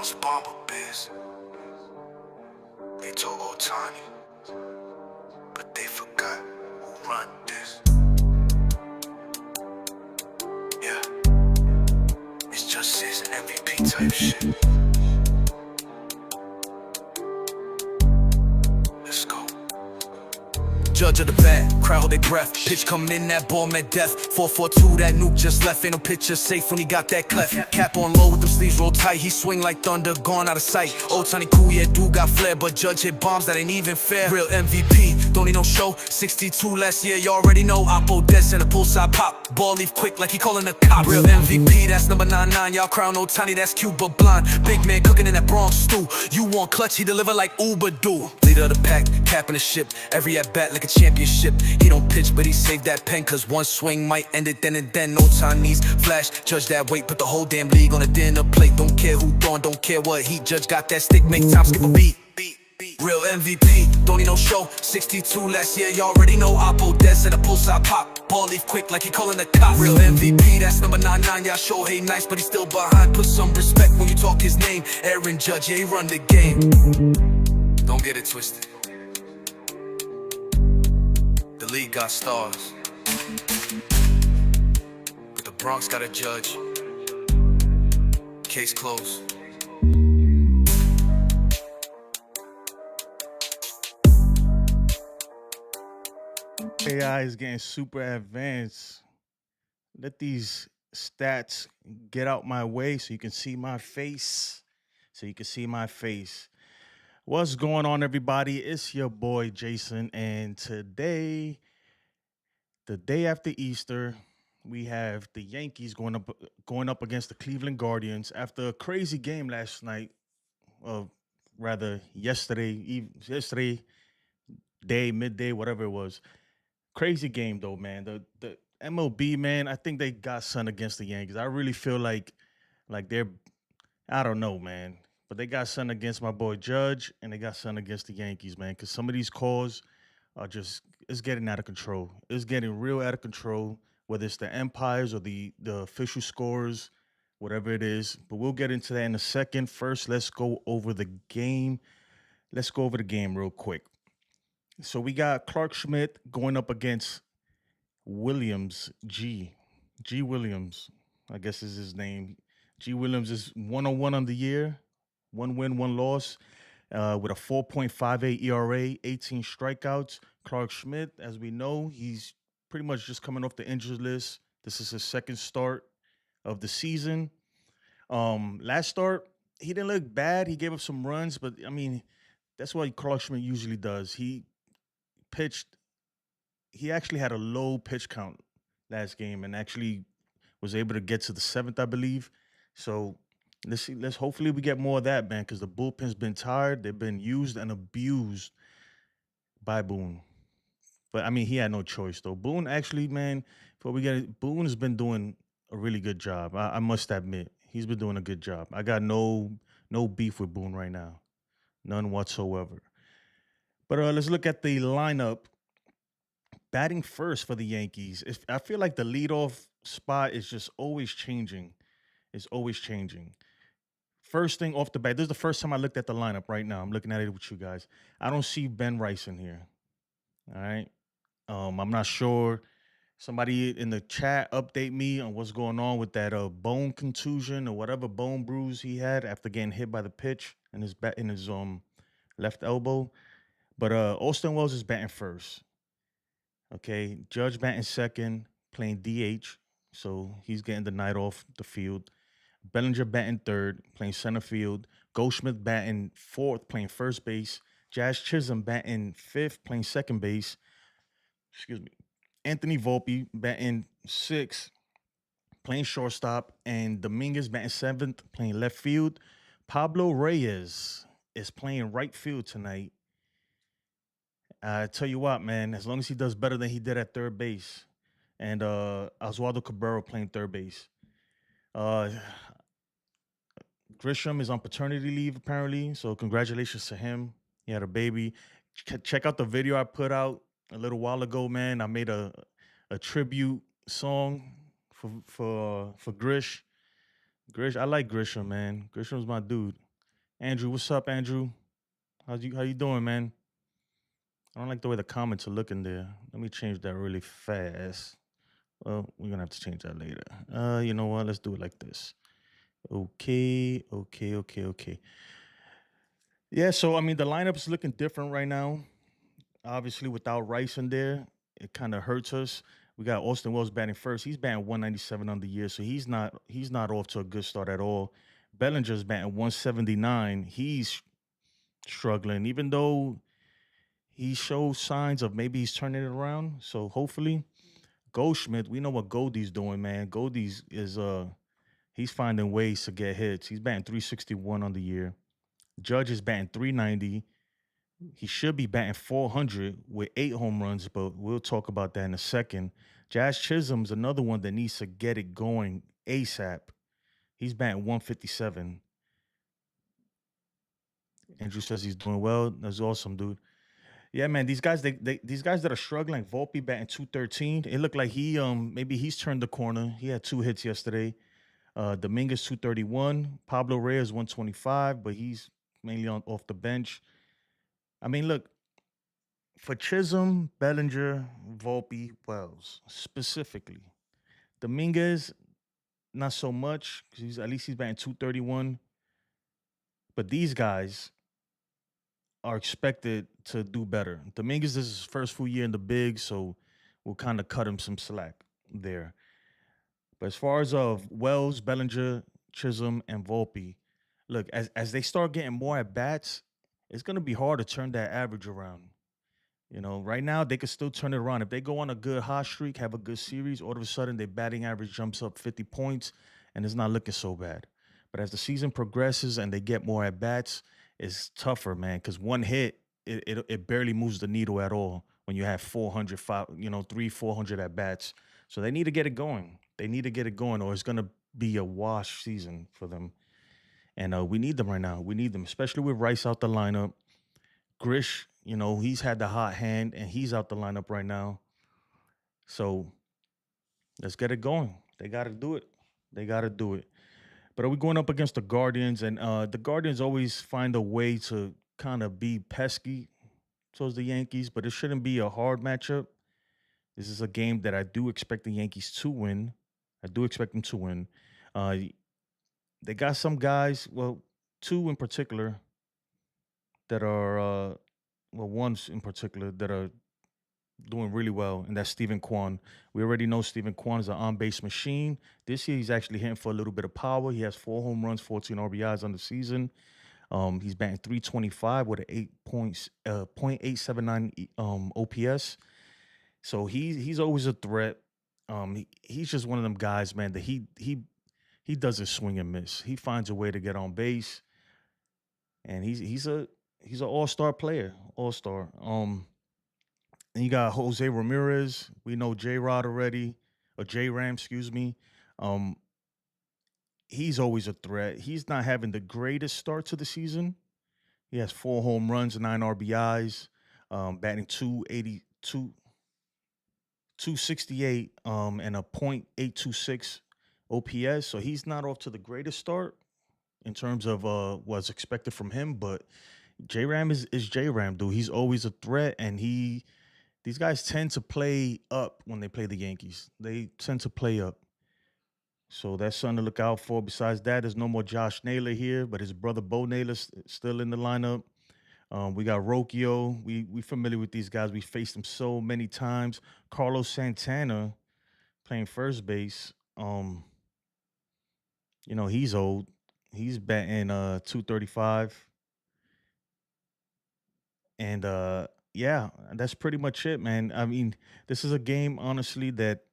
Bronx Bomber Biz. They told Otani, but they forgot who run this. Yeah, it's just season MVP type shit. Let's go. Judge of the bat, crowd hold their breath. Pitch coming in, that ball meant death. 4-4-2, that nuke just left. Ain't no pitcher safe when he got that cleft. Cap on low with them sleeves roll tight. He swing like thunder, gone out of sight. Otani cool, yeah, dude got flair, but Judge hit bombs that ain't even fair. Real MVP, don't need no show. 62 last year, you already know. Oppo dead and a pull side pop. Ball leave quick like he calling the cops. Real MVP, that's number 99. Y'all crown Otani, that's cute but blind. Big man cooking in that Bronx stew. You want clutch, he deliver like Uber do. Leader of the pack, capping the ship. Every at bat like a championship. He don't pitch, but he saved that pen, cause one swing might end it then and then. Otani's flash, Judge that weight, put the whole damn league on a dinner plate. Don't care who throwing, don't care what heat. Judge got that stick, make time skip a beat. Real MVP, don't need no show. 62 last year, you already know. Oppo dead, said a pull side pop. Ball leave quick like he calling the cops. Real MVP, that's number 99. Y'all show hey nice, but he's still behind. Put some respect when you talk his name. Aaron Judge, yeah, he run the game. Don't get it twisted. The league got stars, but the Bronx got a Judge. Case closed. AI is getting super advanced. Let these stats get out my way so you can see my face. What's going on, everybody? It's your boy Jason, and today, the day after Easter, we have the Yankees going up against the Cleveland Guardians after a crazy game last night, rather yesterday midday, whatever it was. Crazy game though, man. The MLB, man, I think they got something against the Yankees. I really feel like they're, I don't know, man, but they got something against my boy Judge, and they got something against the Yankees, man, because some of these calls are just, it's getting out of control. It's getting real out of control, whether it's the umpires or the official scores, whatever it is. But we'll get into that in a second. First, let's go over the game. Let's go over the game real quick. So we got Clark Schmidt going up against Williams, G Williams, I guess is his name. G Williams is 101 on the year, 1 win, 1 loss, with a 4.58 ERA, 18 strikeouts. Clark Schmidt, as we know, he's pretty much just coming off the injury list. This is his second start of the season. Last start, he didn't look bad. He gave up some runs, but I mean, that's what Clark Schmidt usually does. He actually had a low pitch count last game and actually was able to get to the 7th, I believe. So let's hopefully we get more of that, man, because the bullpen's been tired. They've been used and abused by Boone. But I mean, he had no choice though. Boone actually, man, Boone has been doing a really good job. I must admit, he's been doing a good job. I got no beef with Boone right now, none whatsoever. But let's look at the lineup. Batting first for the Yankees. I feel like the leadoff spot is just always changing. It's always changing. First thing off the bat, this is the first time I looked at the lineup right now. I'm looking at it with you guys. I don't see Ben Rice in here. All right. I'm not sure. Somebody in the chat update me on what's going on with that bone contusion or whatever bone bruise he had after getting hit by the pitch in his left elbow. But Austin Wells is batting first. Okay, Judge batting second, playing DH, so he's getting the night off the field. Bellinger batting third, playing center field. Goldschmidt batting fourth, playing first base. Jazz Chisholm batting fifth, playing second base. Excuse me. Anthony Volpe batting sixth, playing shortstop. And Dominguez batting seventh, playing left field. Pablo Reyes is playing right field tonight. I tell you what, man, as long as he does better than he did at third base. And Oswaldo Cabrera playing third base. Grisham is on paternity leave, apparently. So congratulations to him. He had a baby. Check out the video I put out a little while ago, man. I made a tribute song for Grish. I like Grisham, man. Grisham's my dude. Andrew, what's up, Andrew? How you doing, man? I don't like the way the comments are looking there. Let me change that really fast. Well, we're gonna have to change that later. You know what? Let's do it like this. Okay, okay, okay, okay. Yeah, so I mean the lineup is looking different right now. Obviously, without Rice in there, it kind of hurts us. We got Austin Wells batting first. He's batting 197 on the year, so he's not off to a good start at all. Bellinger's batting 179. He's struggling, even though he shows signs of maybe he's turning it around. So hopefully, Goldschmidt, we know what Goldie's doing, man. Goldie's is he's finding ways to get hits. He's batting 361 on the year. Judge is batting 390. He should be batting 400 with 8 home runs, but we'll talk about that in a second. Jazz Chisholm's another one that needs to get it going ASAP. He's batting 157. Andrew says he's doing well. That's awesome, dude. Yeah, man. These guys, these guys that are struggling, Volpe batting 213. It looked like he maybe he's turned the corner. He had 2 hits yesterday. Dominguez 231. Pablo Reyes 125, but he's mainly on off the bench. I mean, look, for Chisholm, Bellinger, Volpe, Wells, specifically. Dominguez, not so much, because he's at least he's batting 231. But these guys are expected to do better. Dominguez this is his first full year in the big, so we'll kind of cut him some slack there. But as far as of Wells, Bellinger, Chisholm, and Volpe, look, as they start getting more at bats, it's gonna be hard to turn that average around. You know, right now they could still turn it around. If they go on a good hot streak, have a good series, all of a sudden their batting average jumps up 50 points and it's not looking so bad. But as the season progresses and they get more at bats, it's tougher, man, because one hit, it barely moves the needle at all when you have 400, 400 at bats. So they need to get it going. They need to get it going, or it's going to be a wash season for them. And we need them right now. We need them, especially with Rice out the lineup. Grish, he's had the hot hand and he's out the lineup right now. So let's get it going. They got to do it. They got to do it. But are we going up against the Guardians? And the Guardians always find a way to kind of be pesky towards the Yankees, but it shouldn't be a hard matchup. This is a game that I do expect the Yankees to win. I do expect them to win. Uh, they got some guys, well, two in particular that are, one's in particular that are doing really well, and that's Stephen Kwan. We already know Stephen Kwan is an on-base machine. This year, he's actually hitting for a little bit of power. He has 4 home runs, 14 RBIs on the season. He's batting 325 with an 0.879 OPS. So he's always a threat. He's just one of them guys, man, that he doesn't swing and miss. He finds a way to get on base, and he's an all-star player, all-star. And you got Jose Ramirez. We know J Rod already, or J Ram, excuse me. Um, he's always a threat. He's not having the greatest start to the season. He has 4 home runs, 9 RBIs, batting 268, and a .826 OPS. So he's not off to the greatest start in terms of what's expected from him. But J Ram is J Ram, dude. He's always a threat, and these guys tend to play up when they play the Yankees. They tend to play up. So that's something to look out for. Besides that, there's no more Josh Naylor here, but his brother Bo Naylor's still in the lineup. We got Rocchio. We familiar with these guys. We faced them so many times. Carlos Santana playing first base. He's old. He's batting 235. And yeah, that's pretty much it, man. I mean, this is a game, honestly, that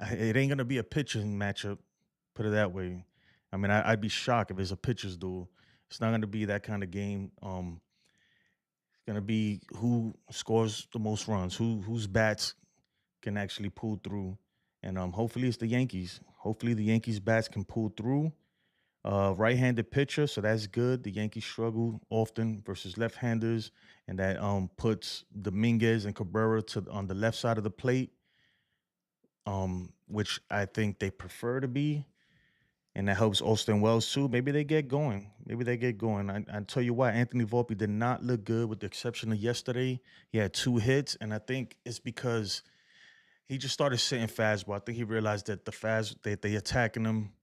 it ain't gonna be a pitching matchup. Put it that way. I mean, I'd be shocked if it's a pitcher's duel. It's not gonna be that kind of game. It's gonna be who scores the most runs, whose bats can actually pull through, and hopefully it's the Yankees. Hopefully the Yankees bats can pull through. Right-handed pitcher, so that's good. The Yankees struggle often versus left-handers, and that puts Dominguez and Cabrera on the left side of the plate, which I think they prefer to be. and that helps Austin Wells too. Maybe they get going. Maybe they get going. I tell you what, Anthony Volpe did not look good with the exception of yesterday. He had 2 hits, and I think it's because he just started sitting fastball. I think he realized that the fast that they attacking him,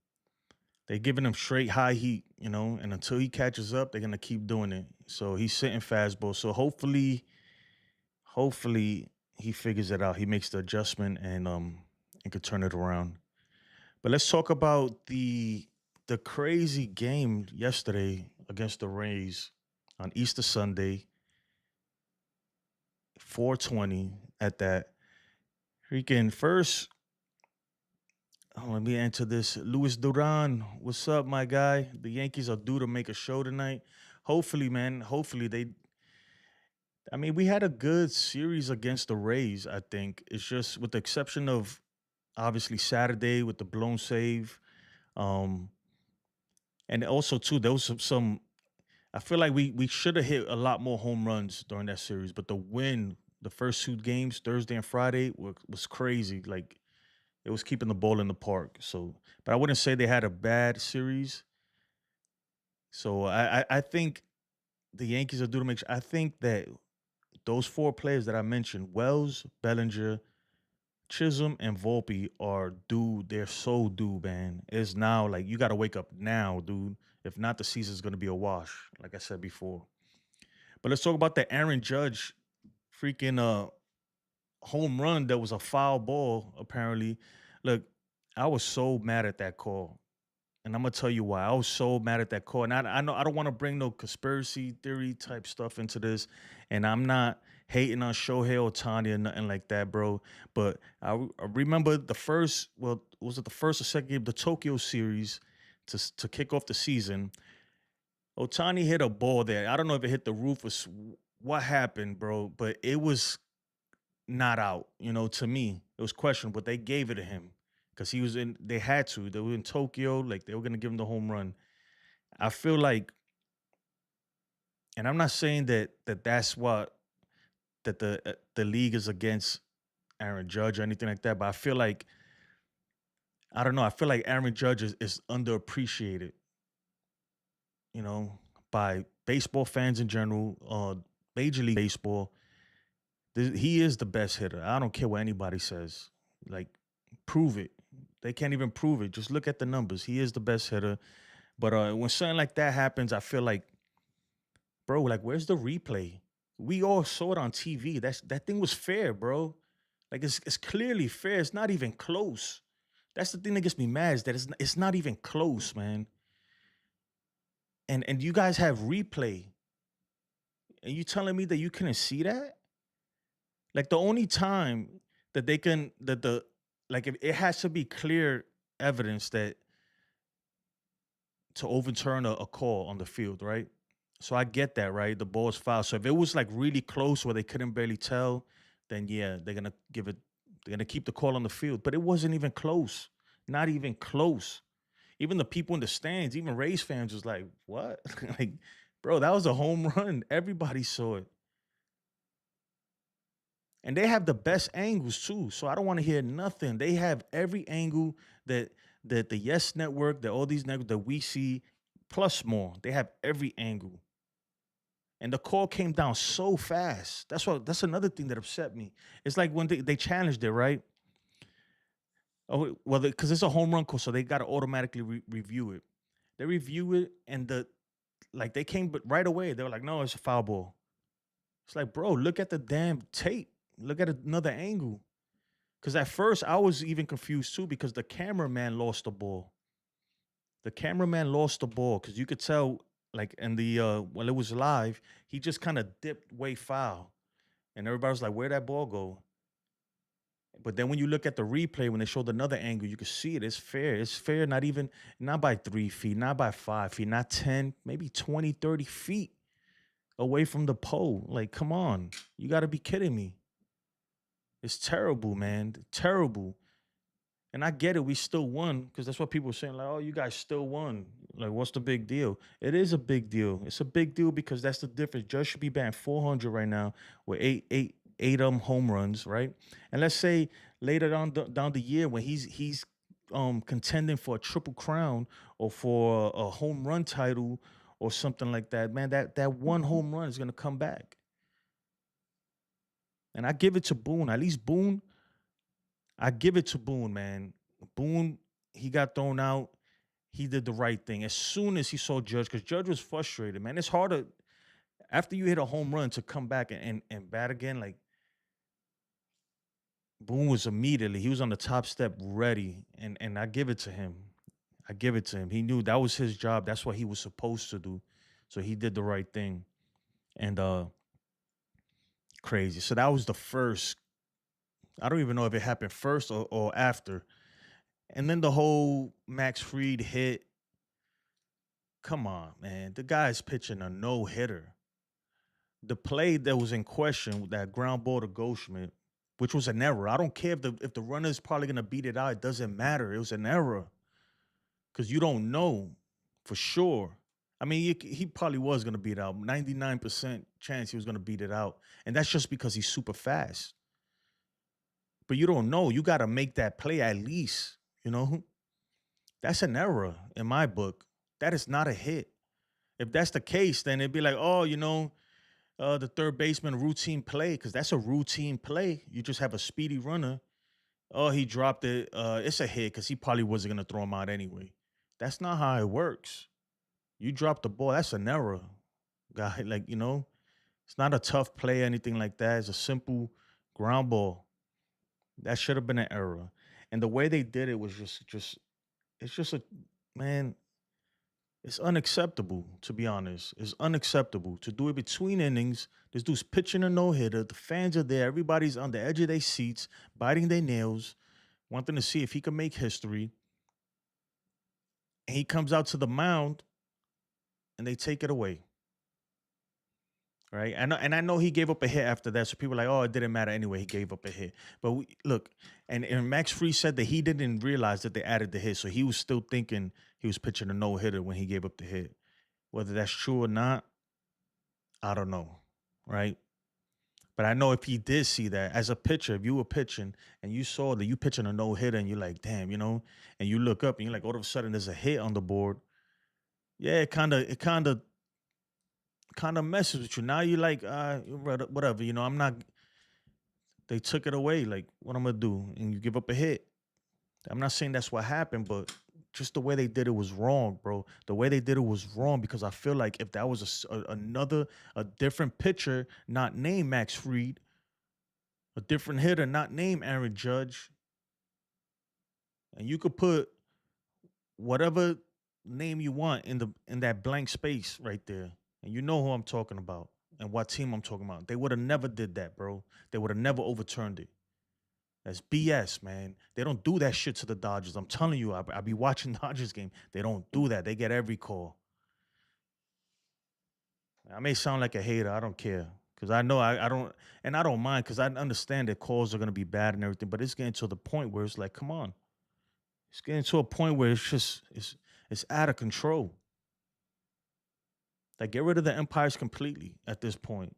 they giving him straight high heat, and until he catches up, they're gonna keep doing it. So he's sitting fastball. So hopefully he figures it out. He makes the adjustment and could turn it around. But let's talk about the crazy game yesterday against the Rays on Easter Sunday, 420 at that. Freaking first, let me enter this. Luis Duran, what's up, my guy? The Yankees are due to make a show tonight. Hopefully, man. Hopefully they. I mean, we had a good series against the Rays. I think it's just with the exception of obviously Saturday with the blown save. Um, and also too, there was some I feel like we should have hit a lot more home runs during that series, but the win, the first 2 games, Thursday and Friday, was crazy. Like it was keeping the ball in the park. So, but I wouldn't say they had a bad series. So I think the Yankees are due to make sure. I think that those 4 players that I mentioned, Wells, Bellinger, Chisholm, and Volpe are due. They're so due, man. It's now like you got to wake up now, dude. If not, the season's going to be a wash, like I said before. But let's talk about the Aaron Judge freaking home run that was a foul ball, apparently. Look, I was so mad at that call. And I'm gonna tell you why. I was so mad at that call. And I know I don't want to bring no conspiracy theory type stuff into this. And I'm not hating on Shohei Ohtani or nothing like that, bro. But I remember the first, well, was it the first or second game, the Tokyo series to kick off the season. Ohtani hit a ball there. I don't know if it hit the roof or what happened, bro, but it was not out. To me, it was questionable, but they gave it to him because he was in. They had to. They were in Tokyo, like they were gonna give him the home run. I feel like, and I'm not saying that's what that the league is against Aaron Judge or anything like that, but I feel like I don't know. I feel like Aaron Judge is underappreciated, you know, by baseball fans in general, Major League Baseball. He is the best hitter. I don't care what anybody says. Like, prove it. They can't even prove it. Just look at the numbers. He is the best hitter. But when something like that happens, I feel like, bro, like, where's the replay? We all saw it on TV. That thing was fair, bro. Like, it's clearly fair. It's not even close. That's the thing that gets me mad is that it's not even close, man. And you guys have replay, and you telling me that you couldn't see that? Like the only time that they can that the like if it has to be clear evidence that to overturn a call on the field, right? So I get that, right? The ball is foul. So if it was like really close where they couldn't barely tell, then yeah, they're gonna keep the call on the field. But it wasn't even close. Not even close. Even the people in the stands, even Rays fans was like, what? Like, bro, that was a home run. Everybody saw it. And they have the best angles too. So I don't want to hear nothing. They have every angle that the Yes Network, that all these networks that we see, plus more. They have every angle. And the call came down so fast. That's another thing that upset me. It's like when they challenged it, right? Oh, well, because it's a home run call, so they got to automatically review it. They review it, and they came, but right away they were like, "No, it's a foul ball." It's like, bro, look at the damn tape. Look at another angle. Because at first I was even confused too because the cameraman lost the ball. The cameraman lost the ball because you could tell, like in the when it was live, he just kind of dipped way foul, and everybody was like, "Where'd that ball go?" But then when you look at the replay, when they showed another angle, you can see it. It's fair. It's fair, not by 3 feet, not by 5 feet, not 10, maybe 20, 30 feet away from the pole. Like, come on. You got to be kidding me. It's terrible, man. Terrible. And I get it. We still won because that's what people are saying. Like, oh, you guys still won. Like, what's the big deal? It is a big deal. It's a big deal because that's the difference. Judge should be batting 400 right now with eight home runs, right? And let's say later down the year when he's contending for a triple crown or for a home run title or something like that, man, that one home run is gonna come back. And I give it to Boone. At least Boone, I give it to Boone, man. Boone, he got thrown out. He did the right thing as soon as he saw Judge, because Judge was frustrated, man. It's harder after you hit a home run to come back and bat again. Like Boone was immediately, he was on the top step ready. And I give it to him. I give it to him. He knew that was his job. That's what he was supposed to do. So he did the right thing. And crazy. So that was the first. I don't even know if it happened first or after. And then the whole Max Fried hit. Come on, man. The guy's pitching a no-hitter. The play that was in question, that ground ball to Goldschmidt, which was an error. I don't care if the runner is probably gonna beat it out. It doesn't matter. It was an error because you don't know for sure. I mean, he probably was gonna beat it out. 99% chance he was gonna beat it out, and that's just because he's super fast. But you don't know. You got to make that play at least. You know, that's an error in my book. That is not a hit. If that's the case, then it'd be like, oh, the third baseman routine play, because that's a routine play. You just have a speedy runner. Oh, he dropped it. It's a hit because he probably wasn't going to throw him out anyway. That's not how it works. You drop the ball. That's an error, guy. Like, it's not a tough play or anything like that. It's a simple ground ball. That should have been an error. And the way they did it was it's just man, it's unacceptable, to be honest. It's unacceptable to do it between innings. This dude's pitching a no-hitter. The fans are there. Everybody's on the edge of their seats, biting their nails, wanting to see if he can make history. And he comes out to the mound and they take it away. Right? And I know he gave up a hit after that. So people are like, oh, it didn't matter anyway. He gave up a hit. But look, and Max Fried said that he didn't realize that they added the hit. So he was still thinking he was pitching a no-hitter when he gave up the hit. Whether that's true or not, I don't know. Right? But I know if he did see that as a pitcher, if you were pitching and you saw that you pitching a no-hitter and you're like, damn, and you look up and you're like, all of a sudden there's a hit on the board. Yeah, it kind of messes with you. Now you're like, whatever, I'm not, they took it away. Like, what I'm going to do? And you give up a hit. I'm not saying that's what happened, but just the way they did it was wrong, bro. The way they did it was wrong because I feel like if that was a different pitcher, not named Max Fried, a different hitter, not named Aaron Judge, and you could put whatever name you want in that blank space right there. And you know who I'm talking about and what team I'm talking about. They would have never did that, bro. They would have never overturned it. That's BS, man. They don't do that shit to the Dodgers. I'm telling you, I be watching Dodgers game. They don't do that. They get every call. I may sound like a hater. I don't care. Because I know I don't mind because I understand that calls are going to be bad and everything. But it's getting to the point where it's like, come on. It's getting to a point where it's out of control. Like, get rid of the umpires completely at this point.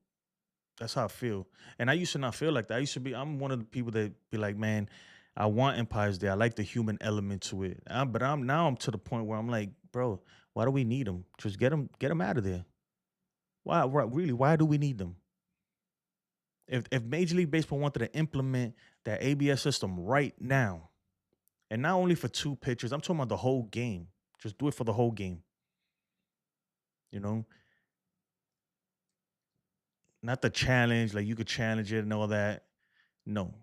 That's how I feel. And I used to not feel like that. I'm one of the people that be like, man, I want umpires there. I like the human element to it. But I'm to the point where I'm like, bro, why do we need them? Just get them out of there. Why, really, why do we need them? If Major League Baseball wanted to implement that ABS system right now, and not only for 2 pitchers, I'm talking about the whole game. Just do it for the whole game. Not the challenge, like you could challenge it and all that. No.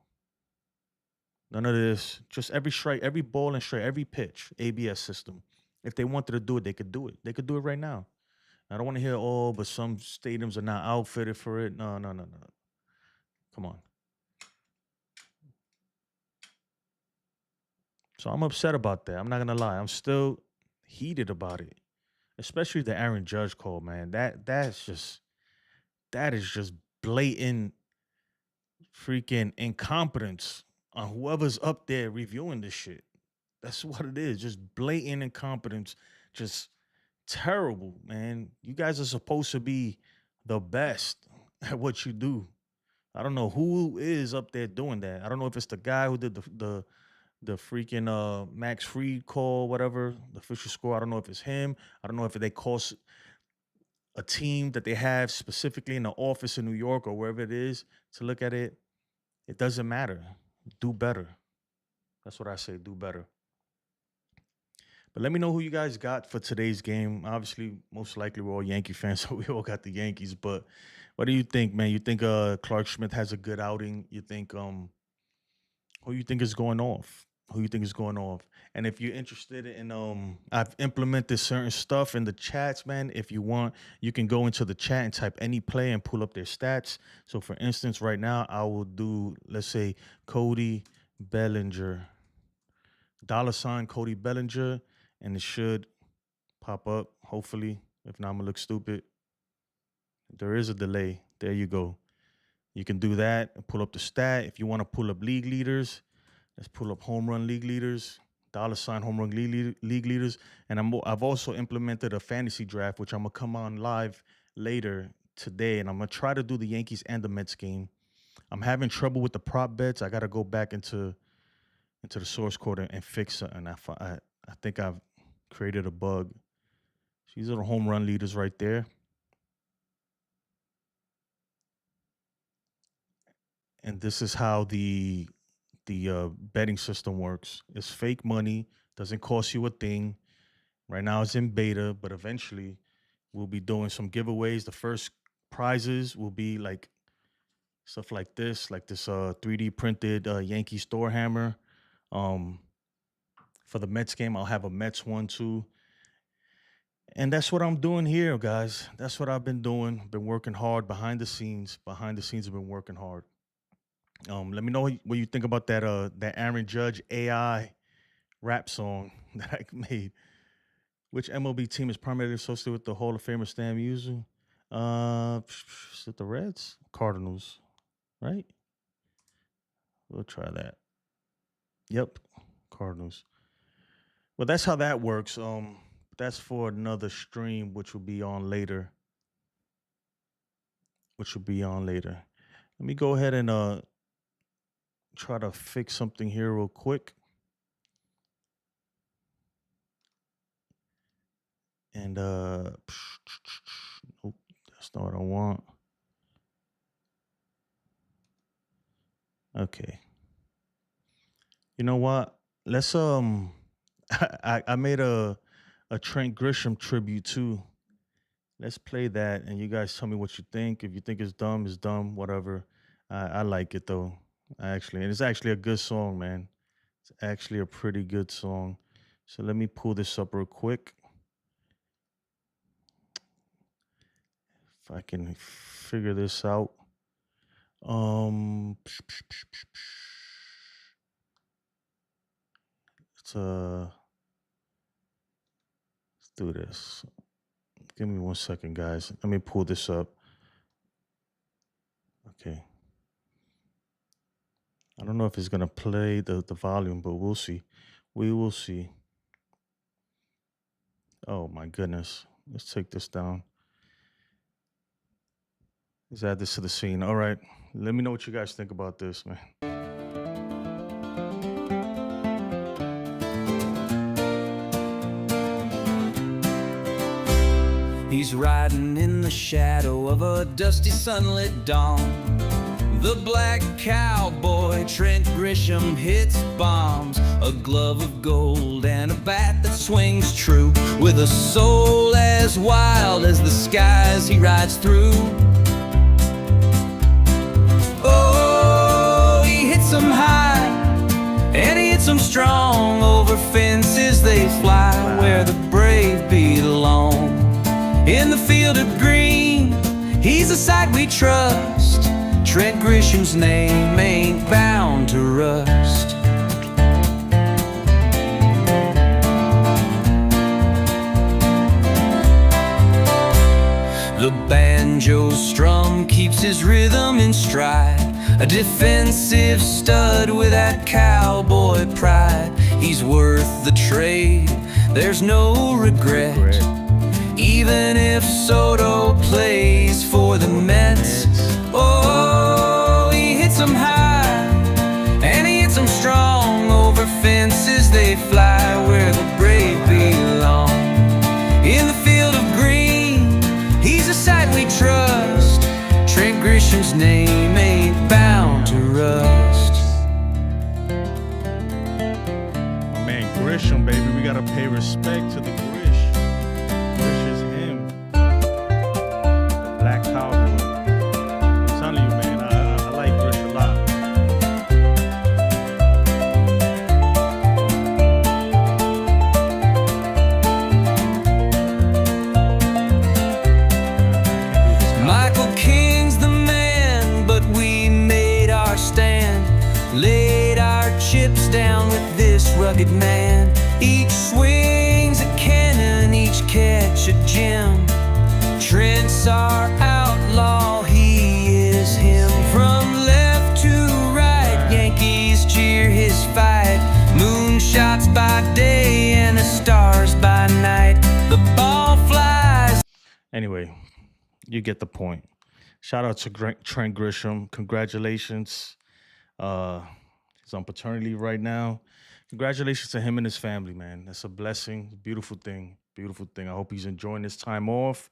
None of this. Just every strike, every ball and strike, every pitch, ABS system. If they wanted to do it, they could do it. They could do it right now. I don't want to hear, but some stadiums are not outfitted for it. No. Come on. So I'm upset about that. I'm not gonna lie. I'm still heated about it. Especially the Aaron Judge call, man. That is just blatant freaking incompetence on whoever's up there reviewing this shit. That's what it is. Just blatant incompetence. Just terrible, man. You guys are supposed to be the best at what you do. I don't know who is up there doing that. I don't know if it's the guy who did the the freaking Max Fried call, whatever, the official score. I don't know if it's him. I don't know if they call a team that they have specifically in the office in New York or wherever it is to look at it. It doesn't matter. Do better. That's what I say. Do better. But let me know who you guys got for today's game. Obviously, most likely we're all Yankee fans, so we all got the Yankees. But what do you think, man? You think Clark Schmidt has a good outing? You think who you think is going off? Who you think is going off? And if you're interested in I've implemented certain stuff in the chats, man. If you want, you can go into the chat and type any play and pull up their stats. So for instance, right now I will do, let's say, Cody Bellinger, $ Cody Bellinger, and it should pop up, hopefully. If not, I'm gonna look stupid. There is a delay. There you go. You can do that and pull up the stat. If you want to pull up league leaders, let's pull up home run league leaders, $ home run league leaders. And I've also implemented a fantasy draft, which I'm gonna come on live later today, and I'm gonna try to do the Yankees and the Mets game. I'm having trouble with the prop bets. I gotta go back into the source code and fix it. And I think I've created a bug. These are the home run leaders right there. And this is how the betting system works. It's fake money, doesn't cost you a thing. Right now it's in beta, but eventually we'll be doing some giveaways. The first prizes will be like stuff like this 3D printed Yankee store hammer. For the Mets game, I'll have a Mets one too. And that's what I'm doing here, guys. That's what I've been doing. Been working hard behind the scenes. Behind the scenes, I've been working hard. Let me know what you think about that Aaron Judge AI rap song that I made. Which MLB team is primarily associated with the Hall of Famer Stan Musial? Is it the Reds? Cardinals, right? We'll try that. Yep, Cardinals. Well, that's how that works. That's for another stream, which will be on later. Let me go ahead and try to fix something here real quick. And nope, that's not what I want. Okay. You know what? Let's I made a Trent Grisham tribute too. Let's play that and you guys tell me what you think. If you think it's dumb, whatever. I like it though. And it's actually a good song, man. It's actually a pretty good song. So let me pull this up real quick. If I can figure this out. Let's do this. Give me 1 second, guys. Let me pull this up. Okay. I don't know if it's gonna play the volume, but we'll see. We will see. Oh my goodness. Let's take this down. Let's add this to the scene. All right. Let me know what you guys think about this, man. He's riding in the shadow of a dusty sunlit dawn. The black cowboy, Trent Grisham, hits bombs. A glove of gold and a bat that swings true. With a soul as wild as the skies he rides through. Oh, he hits them high and he hits them strong. Over fences they fly where the brave belong. In the field of green, he's a sight we trust. Trent Grisham's name ain't bound to rust. The banjo strum keeps his rhythm in stride. A defensive stud with that cowboy pride. He's worth the trade, there's no regret. Even if Soto plays for the Mets. Oh, he hits them high and he hits them strong. Over fence they fly where the brave belong. In the field of green, he's a sight we trust. Trent Grisham's name ain't bound to rust. My man Grisham, baby, we gotta pay respect to the Grish. Grish is him, the Black Cowboy. I'm telling you, man, I like Grish a lot. Michael King's the man, but we made our stand. Laid our chips down with this rugged man. Each swing's a cannon, each catch a gem. Trent's our outlaw, he is him. From left to right, Yankees cheer his fight. Moonshots by day and the stars by night. The ball flies. Anyway, you get the point. Shout out to Trent Grisham. Congratulations. He's on paternity leave right now. Congratulations to him and his family, man. That's a blessing. Beautiful thing. Beautiful thing. I hope he's enjoying his time off.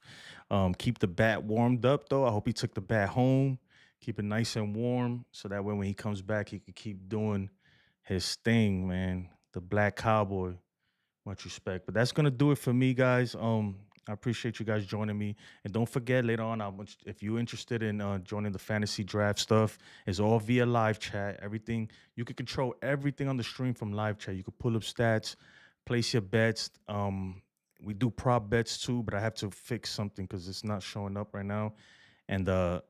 Keep the bat warmed up, though. I hope he took the bat home. Keep it nice and warm so that way when he comes back, he can keep doing his thing, man. The Black Cowboy. Much respect. But that's gonna do it for me, guys. I appreciate you guys joining me. And don't forget later on, if you're interested in joining the fantasy draft stuff, it's all via live chat. Everything you can control everything on the stream from live chat. You can pull up stats, place your bets. We do prop bets too, but I have to fix something because it's not showing up right now. And but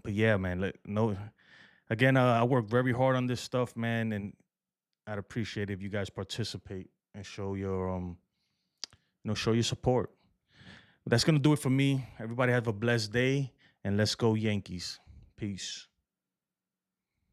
yeah, man. Again, I work very hard on this stuff, man, and I'd appreciate it if you guys participate and show your show your support. But that's gonna do it for me. Everybody have a blessed day, and let's go Yankees. Peace.